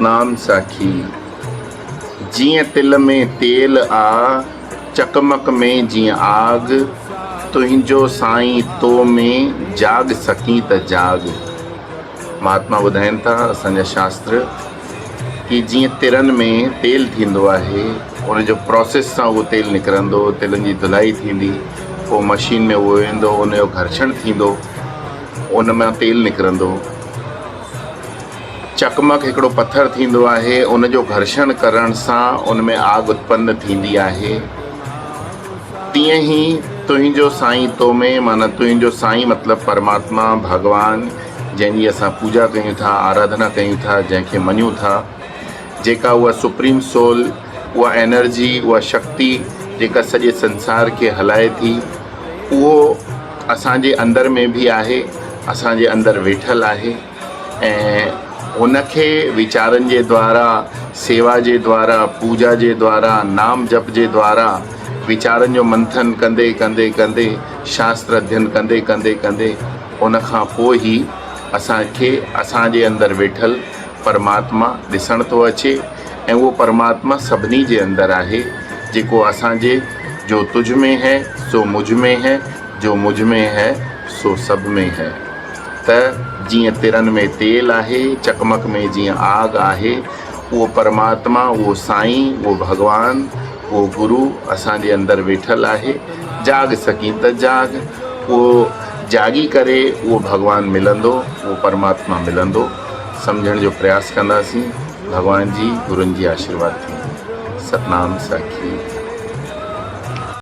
नाम साखी जिए तिल में तेल आ, चकमक में जिए आग, तुंहिंजो साईं तो में जाग सकी त जाग। महात्मा ॿुधाइनि था असांजा शास्त्र कि जीअं तिरनि में तेल थींदो आहे, उन जो प्रोसेस सां उहो तेल निकिरंदो, तिलनि जी धुलाई थींदी, पोइ मशीन में उहो वेंदो, उन जो घर्षण थींदो, उन मां तेल निकिरंदो। चकमक हिकिड़ो पत्थर थींदो आहे, उन जो घर्षण करण सां उन में आग उत्पन्न थींदी आहे। तीअं ई तुंहिंजो साईं तो में, माना तुंहिंजो साईं मतिलबु परमात्मा भगवान, जंहिंजी असां पूजा कयूं था, आराधना कयूं था, जंहिंखे मञूं था, जेका उहा सुप्रीम सोल, उहा एनर्जी, उहा शक्ति जेका सॼे संसार खे हलाए थी, उहो असांजे अंदर में बि आहे, असांजे अंदरि वेठल आहे। ऐं उनखे वीचारनि जे द्वारा, सेवा जे द्वारा, पूजा जे द्वारा, नाम जप जे द्वारा, वीचारनि जो मंथन कंदे कंदे कंदे, शास्त्र अध्ययन कंदे कंदे कंदे, उन खां पोइ ई असांखे असांजे अंदरि वेठल परमात्मा ॾिसण थो अचे। ऐं उहो परमात्मा सभिनी जे अंदरि आहे, जेको असांजे जो तुझ में है सो मुझ में है, जो मुझ में है सो सब में है। त जीअं तिरनि में तेल आहे, चकमक में जीअं आग आहे, उहो परमात्मा, उहो साईं, उहो भगवान, उहो गुरु असांजे अंदरि वेठल आहे। जाग सकी त जाग, उहो जागी करे उहो भगवान मिलंदो, उहो परमात्मा मिलंदो। सम्झण जो प्रयास कंदासीं। भगवान जी, गुरुनि जी आशीर्वाद थी। सतनाम साखी।